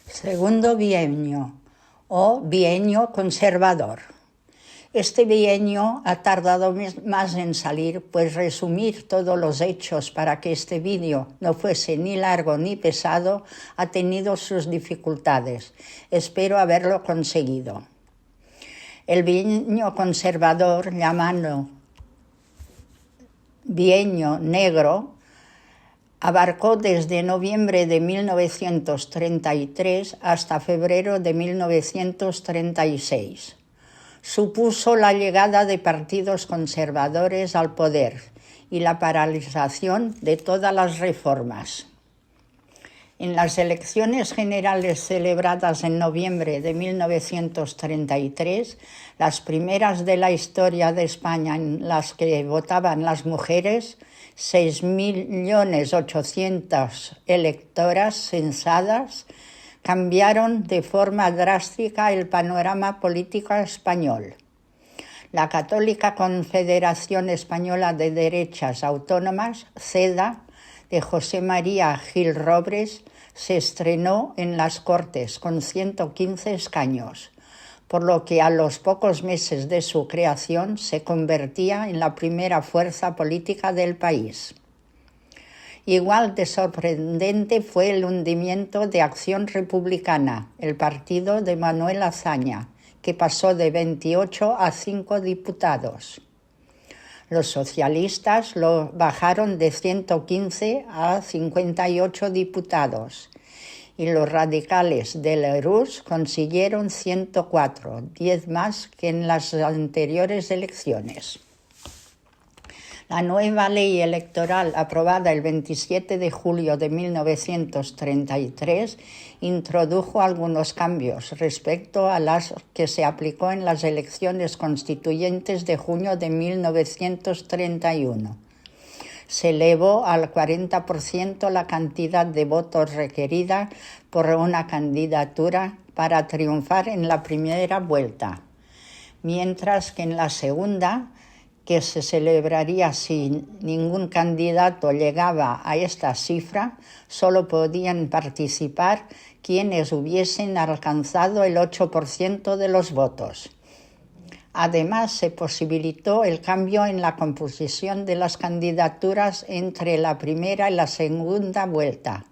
Segundo bienio o bienio conservador. Este bienio ha tardado más en salir, pues resumir todos los hechos para que este vídeo no fuese ni largo ni pesado ha tenido sus dificultades. Espero haberlo conseguido. El bienio conservador, llamado bienio negro, abarcó desde noviembre de 1933 hasta febrero de 1936. Supuso la llegada de partidos conservadores al poder y la paralización de todas las reformas. En las elecciones generales celebradas en noviembre de 1933, las primeras de la historia de España en las que votaban las mujeres, 6.800.000 electoras censadas, cambiaron de forma drástica el panorama político español. La Católica Confederación Española de Derechas Autónomas, CEDA, de José María Gil Robles, se estrenó en las Cortes con 115 escaños, por lo que a los pocos meses de su creación se convertía en la primera fuerza política del país. Igual de sorprendente fue el hundimiento de Acción Republicana, el partido de Manuel Azaña, que pasó de 28 a 5 diputados. Los socialistas lo bajaron de 115 a 58 diputados y los radicales de Lerroux consiguieron 104, 10 más que en las anteriores elecciones. La nueva ley electoral, aprobada el 27 de julio de 1933, introdujo algunos cambios respecto a las que se aplicó en las elecciones constituyentes de junio de 1931. Se elevó al 40% la cantidad de votos requerida por una candidatura para triunfar en la primera vuelta, mientras que en la segunda, que se celebraría si ningún candidato llegaba a esta cifra, solo podían participar quienes hubiesen alcanzado el 8% de los votos. Además, se posibilitó el cambio en la composición de las candidaturas entre la primera y la segunda vuelta.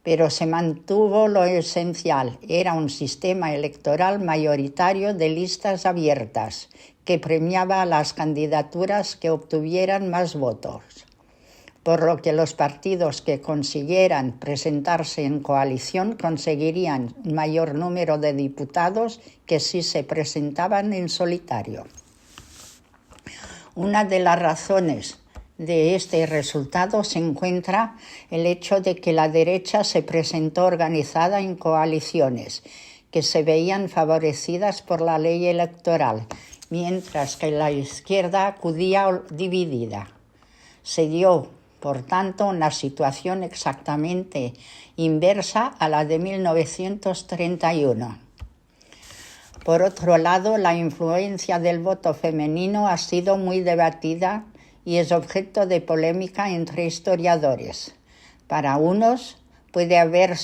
Pero se mantuvo lo esencial, era un sistema electoral mayoritario de listas abiertas, que premiaba a las candidaturas que obtuvieran más votos, por lo que los partidos que consiguieran presentarse en coalición conseguirían mayor número de diputados que si se presentaban en solitario. Una de las razones de este resultado se encuentra el hecho de que la derecha se presentó organizada en coaliciones que se veían favorecidas por la ley electoral, mientras que la izquierda acudía dividida. Se dio, por tanto, una situación exactamente inversa a la de 1931. Por otro lado, la influencia del voto femenino ha sido muy debatida y es objeto de polémica entre historiadores. Para unos puede haber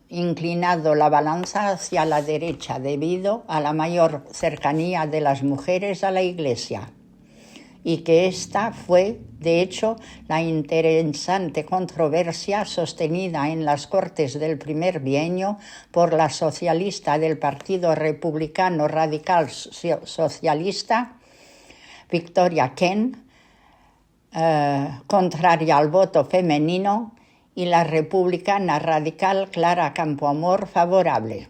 inclinado la balanza hacia la derecha debido a la mayor cercanía de las mujeres a la Iglesia, y que esta fue, de hecho, la interesante controversia sostenida en las Cortes del primer bienio por la socialista del Partido Republicano Radical Socialista, Victoria Kent, contraria al voto femenino, y la republicana radical Clara Campoamor favorable.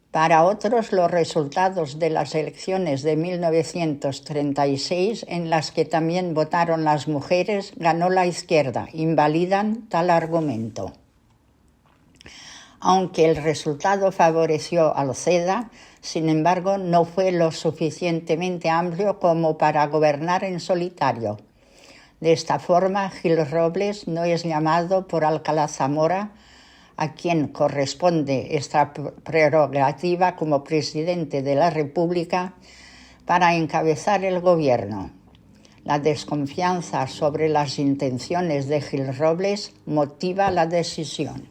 Para otros, los resultados de las elecciones de 1936, en las que también votaron las mujeres, ganó la izquierda, invalidan tal argumento. Aunque el resultado favoreció al CEDA, sin embargo, no fue lo suficientemente amplio como para gobernar en solitario. De esta forma, Gil Robles no es llamado por Alcalá Zamora, a quien corresponde esta prerrogativa como presidente de la República, para encabezar el gobierno. La desconfianza sobre las intenciones de Gil Robles motiva la decisión.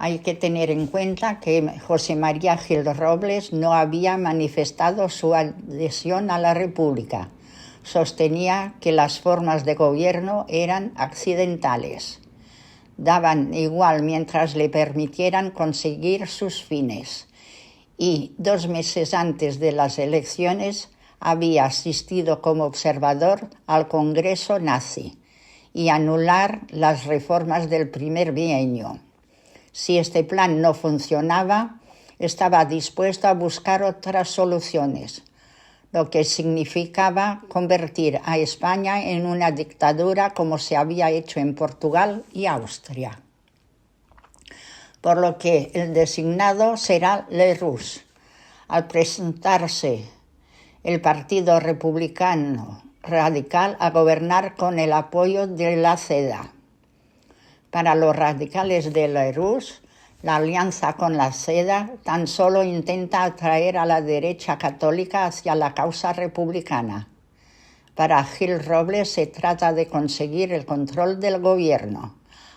Hay que tener en cuenta que José María Gil Robles no había manifestado su adhesión a la República. Sostenía que las formas de gobierno eran accidentales. Daban igual mientras le permitieran conseguir sus fines. Y 2 meses antes de las elecciones había asistido como observador al Congreso nazi y anular las reformas del primer bienio. Si este plan no funcionaba, estaba dispuesto a buscar otras soluciones, lo que significaba convertir a España en una dictadura como se había hecho en Portugal y Austria. Por lo que el designado será Lerroux. Al presentarse el Partido Republicano Radical a gobernar con el apoyo de la CEDA. Para los radicales de Lerroux, la alianza con la CEDA tan solo intenta atraer a la derecha católica hacia la causa republicana. Para Gil Robles se trata de conseguir el control del gobierno,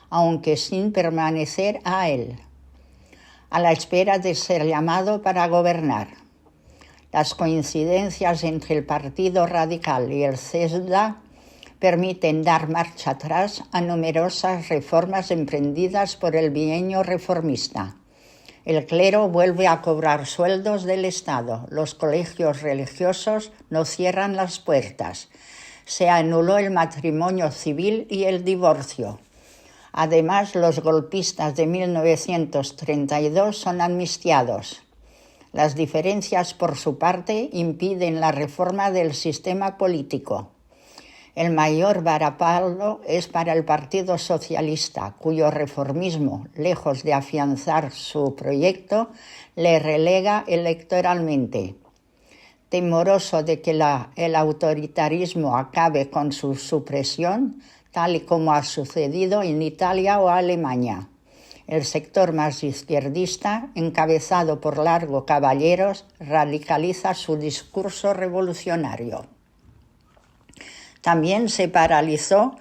aunque sin permanecer a él, a la espera de ser llamado para gobernar. Las coincidencias entre el Partido Radical y el CEDA permiten dar marcha atrás a numerosas reformas emprendidas por el bienio reformista. El clero vuelve a cobrar sueldos del Estado, los colegios religiosos no cierran las puertas, se anuló el matrimonio civil y el divorcio. Además, los golpistas de 1932 son amnistiados. Las diferencias, por su parte, impiden la reforma del sistema político. El mayor varapalo es para el Partido Socialista, cuyo reformismo, lejos de afianzar su proyecto, le relega electoralmente. Temoroso de que el autoritarismo acabe con su supresión, tal y como ha sucedido en Italia o Alemania. El sector más izquierdista, encabezado por Largo Caballeros, radicaliza su discurso revolucionario. También se paralizó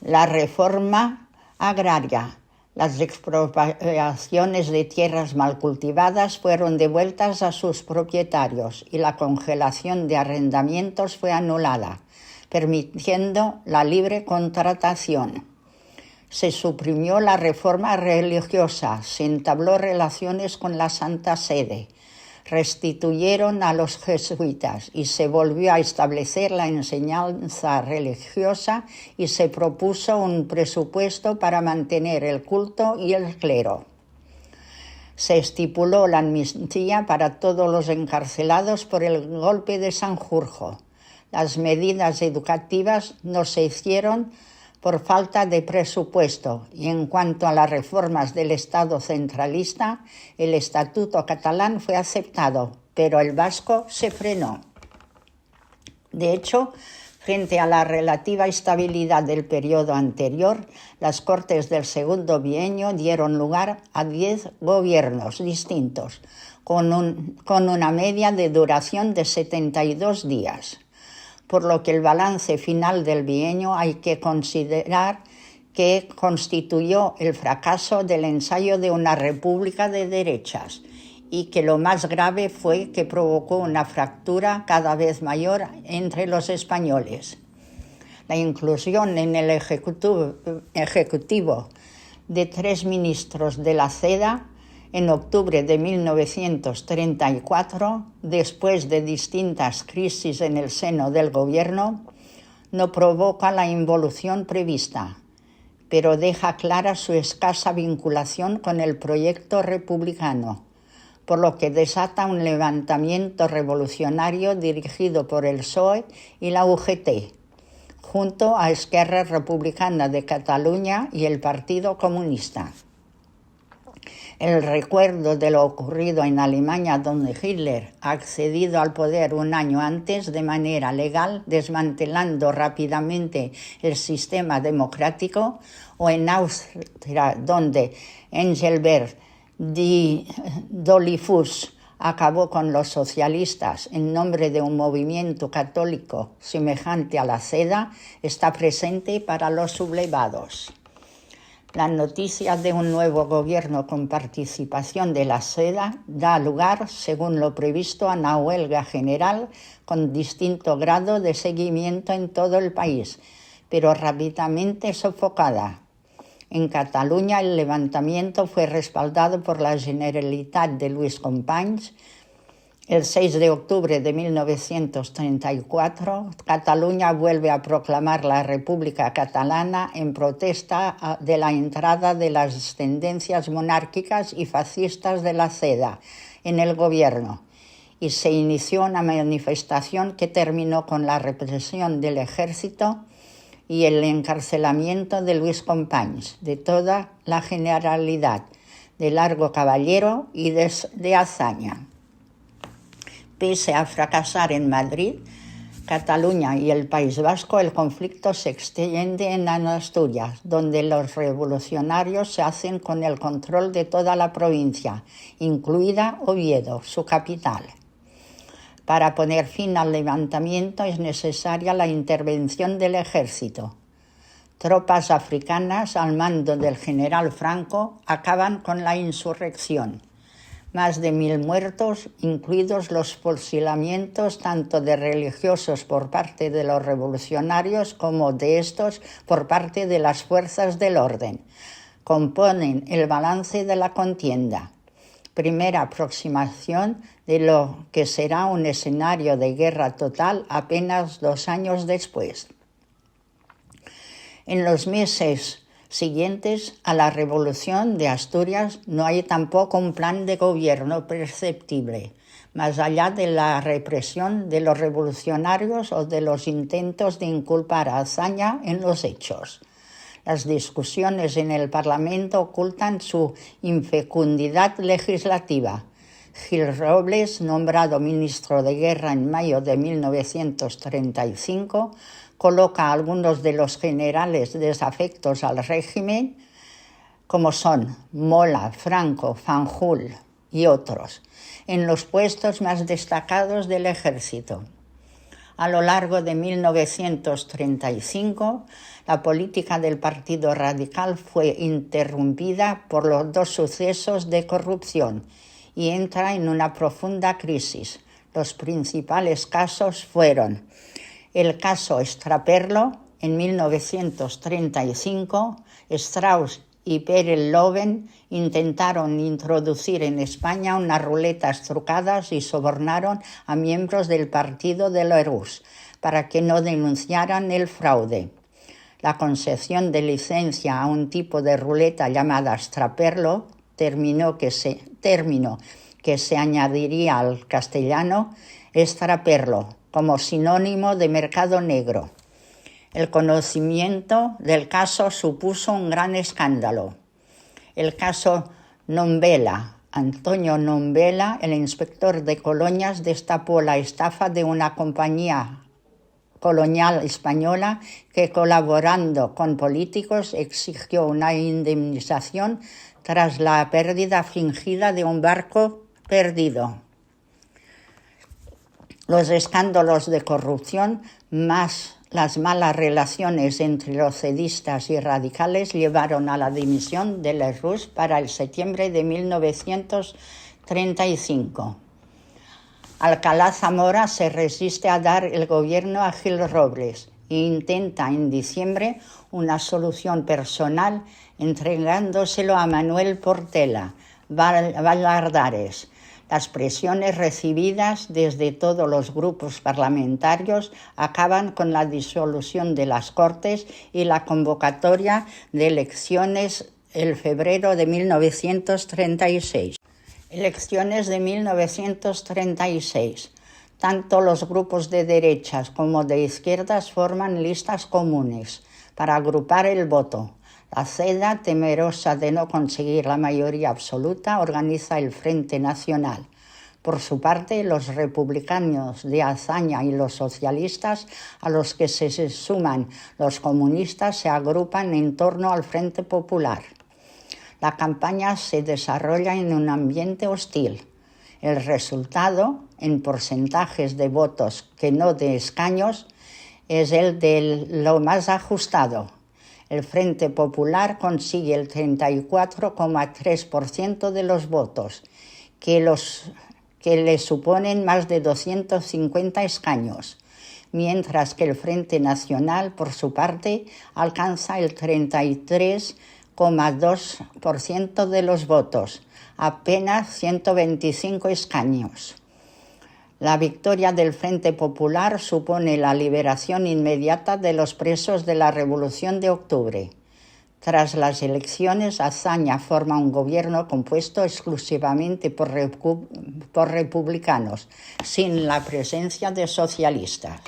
la reforma agraria. Las expropiaciones de tierras mal cultivadas fueron devueltas a sus propietarios y la congelación de arrendamientos fue anulada, permitiendo la libre contratación. Se suprimió la reforma religiosa, se entabló relaciones con la Santa Sede, restituyeron a los jesuitas y se volvió a establecer la enseñanza religiosa y se propuso un presupuesto para mantener el culto y el clero. Se estipuló la amnistía para todos los encarcelados por el golpe de Sanjurjo. Las medidas educativas no se hicieron por falta de presupuesto y en cuanto a las reformas del Estado centralista, el Estatuto catalán fue aceptado, pero el vasco se frenó. De hecho, frente a la relativa estabilidad del periodo anterior, las Cortes del segundo bienio dieron lugar a 10 gobiernos distintos, con una media de duración de 72 días. Por lo que el balance final del bienio hay que considerar que constituyó el fracaso del ensayo de una república de derechas y que lo más grave fue que provocó una fractura cada vez mayor entre los españoles. La inclusión en el Ejecutivo de 3 ministros de la CEDA en octubre de 1934, después de distintas crisis en el seno del gobierno, no provoca la involución prevista, pero deja clara su escasa vinculación con el proyecto republicano, por lo que desata un levantamiento revolucionario dirigido por el PSOE y la UGT, junto a Esquerra Republicana de Cataluña y el Partido Comunista. El recuerdo de lo ocurrido en Alemania, donde Hitler ha accedido al poder un año antes de manera legal, desmantelando rápidamente el sistema democrático, o en Austria, donde Engelbert Dollfuss acabó con los socialistas en nombre de un movimiento católico semejante a la CEDA, está presente para los sublevados. La noticia de un nuevo gobierno con participación de la SEDA da lugar, según lo previsto, a una huelga general con distinto grado de seguimiento en todo el país, pero rápidamente sofocada. En Cataluña el levantamiento fue respaldado por la Generalitat de Lluís Companys. El 6 de octubre de 1934, Cataluña vuelve a proclamar la República Catalana en protesta de la entrada de las tendencias monárquicas y fascistas de la CEDA en el gobierno, y se inició una manifestación que terminó con la represión del ejército y el encarcelamiento de Lluís Companys, de toda la Generalidad, de Largo Caballero y de Azaña. Pese a fracasar en Madrid, Cataluña y el País Vasco, el conflicto se extiende en Asturias, donde los revolucionarios se hacen con el control de toda la provincia, incluida Oviedo, su capital. Para poner fin al levantamiento es necesaria la intervención del ejército. Tropas africanas al mando del general Franco acaban con la insurrección. Más de 1.000 muertos, incluidos los fusilamientos tanto de religiosos por parte de los revolucionarios como de estos por parte de las fuerzas del orden, componen el balance de la contienda. Primera aproximación de lo que será un escenario de guerra total apenas 2 años después. En los meses siguientes a la Revolución de Asturias no hay tampoco un plan de gobierno perceptible, más allá de la represión de los revolucionarios o de los intentos de inculpar a Azaña en los hechos. Las discusiones en el Parlamento ocultan su infecundidad legislativa. Gil Robles, nombrado ministro de Guerra en mayo de 1935, coloca a algunos de los generales desafectos al régimen, como son Mola, Franco, Fanjul y otros, en los puestos más destacados del ejército. A lo largo de 1935, la política del Partido Radical fue interrumpida por los 2 sucesos de corrupción y entra en una profunda crisis. Los principales casos fueron el caso Estraperlo en 1935. Strauss y Pere Loven intentaron introducir en España unas ruletas trucadas y sobornaron a miembros del partido de Lerroux para que no denunciaran el fraude. La concesión de licencia a un tipo de ruleta llamada Estraperlo, término que se añadiría al castellano extraperlo, como sinónimo de mercado negro. El conocimiento del caso supuso un gran escándalo. El caso Nombela. Antonio Nombela, el inspector de colonias, destapó la estafa de una compañía colonial española que, colaborando con políticos, exigió una indemnización tras la pérdida fingida de un barco perdido. Los escándalos de corrupción, más las malas relaciones entre los cedistas y radicales, llevaron a la dimisión de Lerroux para el septiembre de 1935. Alcalá Zamora se resiste a dar el gobierno a Gil Robles e intenta en diciembre una solución personal entregándoselo a Manuel Portela Valladares. Las presiones recibidas desde todos los grupos parlamentarios acaban con la disolución de las Cortes y la convocatoria de elecciones en febrero de 1936. Elecciones de 1936. Tanto los grupos de derechas como de izquierdas forman listas comunes para agrupar el voto. La CEDA, temerosa de no conseguir la mayoría absoluta, organiza el Frente Nacional. Por su parte, los republicanos de Azaña y los socialistas, a los que se suman los comunistas, se agrupan en torno al Frente Popular. La campaña se desarrolla en un ambiente hostil. El resultado, en porcentajes de votos que no de escaños, es el de lo más ajustado. El Frente Popular consigue el 34,3% de los votos, que le suponen más de 250 escaños, mientras que el Frente Nacional, por su parte, alcanza el 33,2% de los votos, apenas 125 escaños. La victoria del Frente Popular supone la liberación inmediata de los presos de la Revolución de Octubre. Tras las elecciones, Azaña forma un gobierno compuesto exclusivamente por republicanos, sin la presencia de socialistas.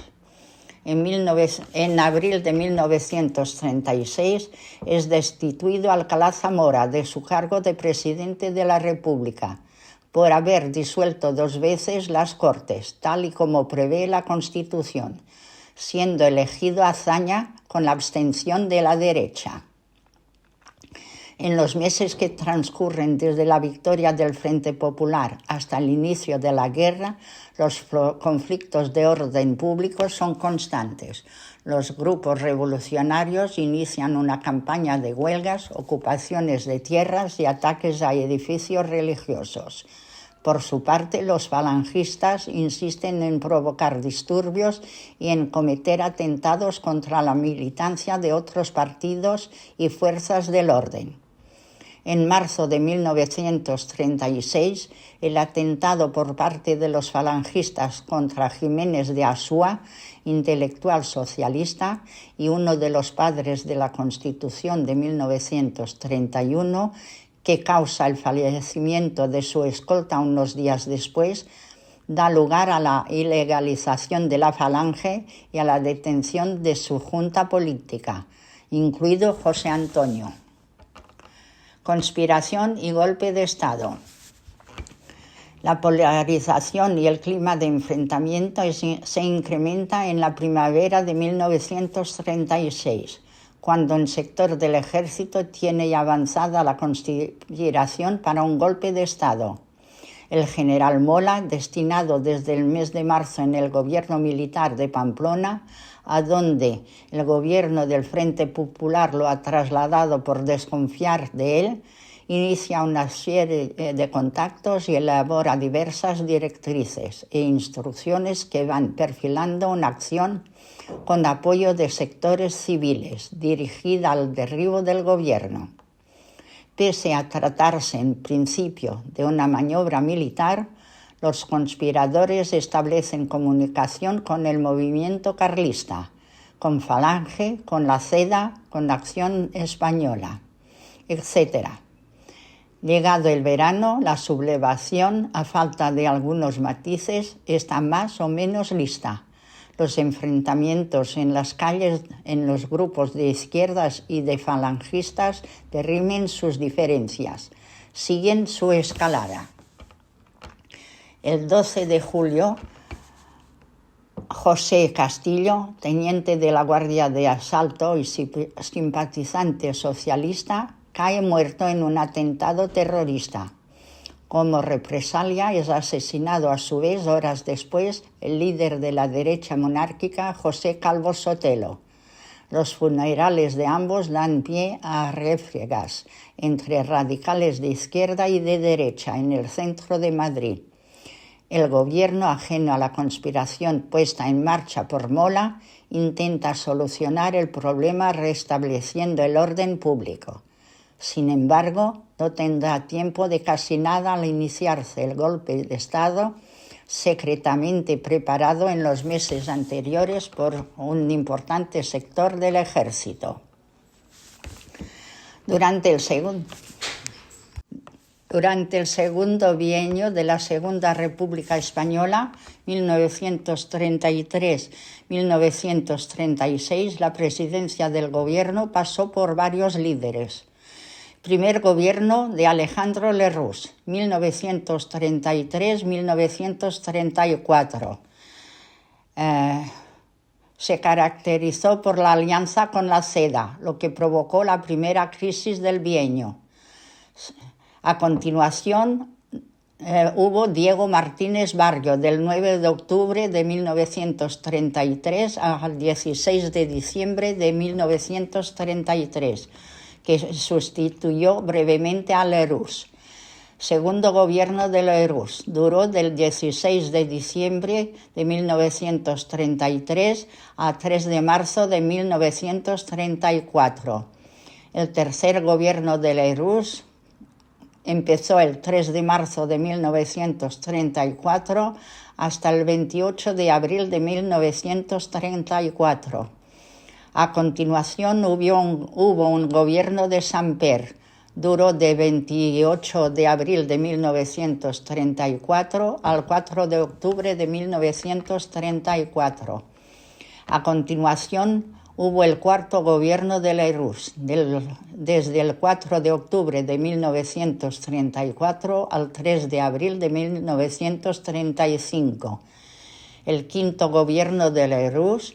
En abril de 1936 es destituido Alcalá Zamora de su cargo de presidente de la República por haber disuelto 2 veces las Cortes, tal y como prevé la Constitución, siendo elegido Azaña con la abstención de la derecha. En los meses que transcurren desde la victoria del Frente Popular hasta el inicio de la guerra, los conflictos de orden público son constantes. Los grupos revolucionarios inician una campaña de huelgas, ocupaciones de tierras y ataques a edificios religiosos. Por su parte, los falangistas insisten en provocar disturbios y en cometer atentados contra la militancia de otros partidos y fuerzas del orden. En marzo de 1936, el atentado por parte de los falangistas contra Jiménez de Asúa, intelectual socialista y uno de los padres de la Constitución de 1931, que causa el fallecimiento de su escolta unos días después, da lugar a la ilegalización de la Falange y a la detención de su junta política, incluido José Antonio. Conspiración y golpe de Estado. La polarización y el clima de enfrentamiento se incrementa en la primavera de 1936, cuando un sector del ejército tiene ya avanzada la conspiración para un golpe de Estado. El general Mola, destinado desde el mes de marzo en el gobierno militar de Pamplona, a donde el gobierno del Frente Popular lo ha trasladado por desconfiar de él, inicia una serie de contactos y elabora diversas directrices e instrucciones que van perfilando una acción con apoyo de sectores civiles, dirigida al derribo del gobierno. Pese a tratarse en principio de una maniobra militar, los conspiradores establecen comunicación con el movimiento carlista, con Falange, con la CEDA, con Acción Española, etc. Llegado el verano, la sublevación, a falta de algunos matices, está más o menos lista. Los enfrentamientos en las calles en los grupos de izquierdas y de falangistas dirimen sus diferencias, siguen su escalada. El 12 de julio, José Castillo, teniente de la Guardia de Asalto y simpatizante socialista, cae muerto en un atentado terrorista. Como represalia es asesinado a su vez horas después el líder de la derecha monárquica, José Calvo Sotelo. Los funerales de ambos dan pie a refriegas entre radicales de izquierda y de derecha en el centro de Madrid. El gobierno, ajeno a la conspiración puesta en marcha por Mola, intenta solucionar el problema restableciendo el orden público. Sin embargo, no tendrá tiempo de casi nada al iniciarse el golpe de Estado, secretamente preparado en los meses anteriores por un importante sector del ejército. Durante el segundo bienio de la Segunda República Española, 1933-1936, la presidencia del gobierno pasó por varios líderes. Primer gobierno de Alejandro Lerroux, 1933-1934. Se caracterizó por la alianza con la CEDA, lo que provocó la primera crisis del bienio. A continuación, hubo Diego Martínez Barrio, del 9 de octubre de 1933 al 16 de diciembre de 1933, que sustituyó brevemente a Lerroux. Segundo gobierno de Lerroux duró del 16 de diciembre de 1933 a 3 de marzo de 1934. El tercer gobierno de Lerroux empezó el 3 de marzo de 1934 hasta el 28 de abril de 1934. A continuación hubo un gobierno de Samper. Duró de 28 de abril de 1934 al 4 de octubre de 1934. A continuación hubo el cuarto gobierno de Lerroux, desde el 4 de octubre de 1934 al 3 de abril de 1935. El quinto gobierno de Lerroux,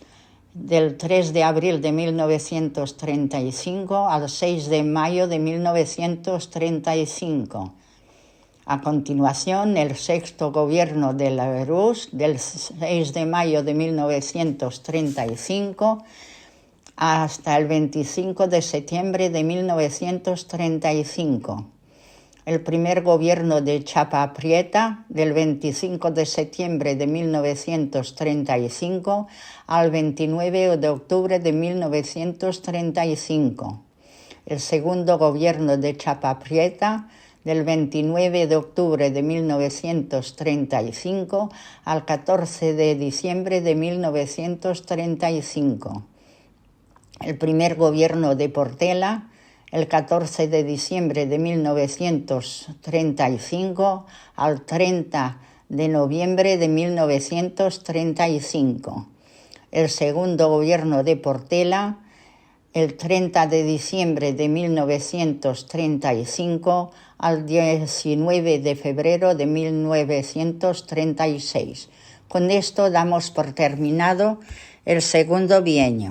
del 3 de abril de 1935 al 6 de mayo de 1935. A continuación, el sexto gobierno de Lerroux, del 6 de mayo de 1935 hasta el 25 de septiembre de 1935. El primer gobierno de Chapa Prieta, del 25 de septiembre de 1935 al 29 de octubre de 1935. El segundo gobierno de Chapa Prieta, del 29 de octubre de 1935 al 14 de diciembre de 1935. El primer gobierno de Portela, el 14 de diciembre de 1935 al 30 de noviembre de 1935. El segundo gobierno de Portela, el 30 de diciembre de 1935 al 19 de febrero de 1936. Con esto damos por terminado el segundo bienio.